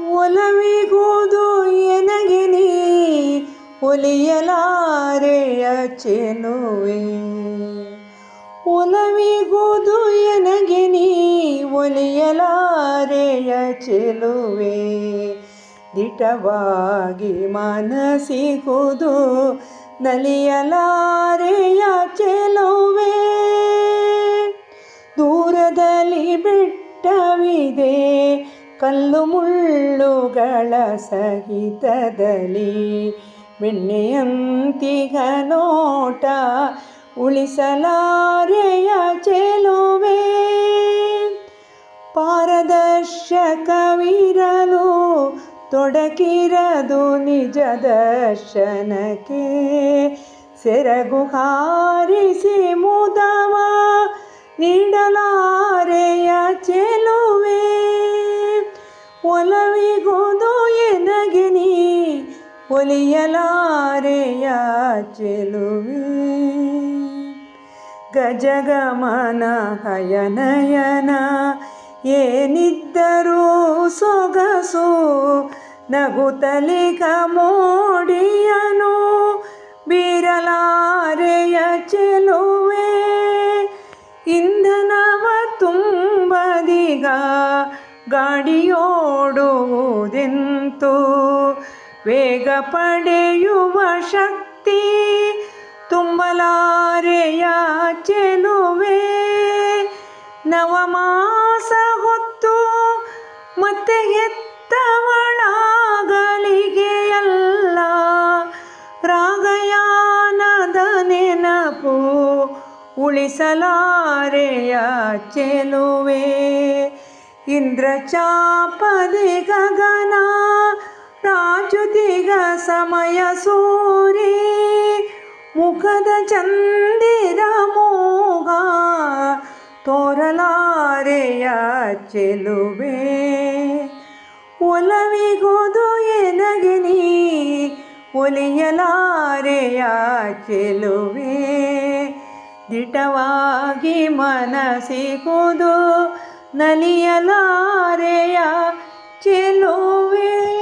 ಒಲವಿಗುವುದು ಎನಗೆ ನೀ ಒಲಿಯಲಾರೆಯ ಚೆಲುವೆ. ಒಲವಿಗುವುದು ಎನಗೆ ನೀ ಒಲಿಯಲಾರೆಯ ಚೆಲುವೆ. ದಿಟವಾಗಿ ಮನಸಿಗುವುದು ನಲಿಯಲಾರೆಯ ಚೆಲುವೆ. ದೂರದಲ್ಲಿ ಬೆಟ್ಟವಿದೆ ಕಲ್ಲು ಮುಳ್ಳುಗಳ ಸಹಿತದಲ್ಲಿ. ಬೆಣ್ಣೆಯಂತಿಗ ನೋಟ ಉಳಿಸಲಾರೆಯ ಚೆಲುವೆ. ಪಾರದರ್ಶಕವಿರಲು ತೊಡಕಿರದು ನಿಜ ದರ್ಶನಕ್ಕೆ. ಸೆರಗು ಹಾರಿಸಿ ಮುದವ ನೀಡಲಾರೆಯ ಚೆಲುವೆ. ಒಲವಿಗುವುದು ಎನಗೆ ನೀ ಒಲಿಯಲಾರೆಯ ಚೆಲುವೆ. ಗಜಗಮನ ಹಯನಯನ ಏನಿದ್ದರೂ ಸೊಗಸು. ನಗುತ್ತಲಿಗ ಮೋಡಿಯನು ಬೀರಲಾರೆಯ ಚೆಲುವೆ. ಇಂಧನವ ತುಂಬದಿಗ ಗಾಡಿಯೋಡುವುದೆಂತು. ವೇಗ ಪಡೆಯುವ ಶಕ್ತಿ ತುಂಬಲಾರೆಯ ಚೆಲುವೆ. ನವಮಾಸ ಹೊತ್ತು ಮತ್ತೆ ಹೆತ್ತವಳಾಗಲಿಗೆಯಲ್ಲ. ರಾಗಯಾನದ ನೆನಪು ಉಳಿಸಲಾರೆಯ ಚೆಲುವೆ. ಇಂದ್ರಚಾಪದಿ ಗಗನ ರಾಜುತಿಗ ಸಮಯ ಸೂರಿ. ಮುಖದ ಚಂದಿರ ಮೋಗ ತೋರಲಾರೆಯ ಚೆಲುವೆ. ಒಲವಿಗುವುದು ಎನಗೆ ನೀ ಒಲಿಯಲಾರೆಯ ಚೆಲುವೆ. ದಿಟವಾಗಿ ಮನಸಿಗುವುದು ನಲಿಯಲಾರೆಯ ಚೆಲುವೆ.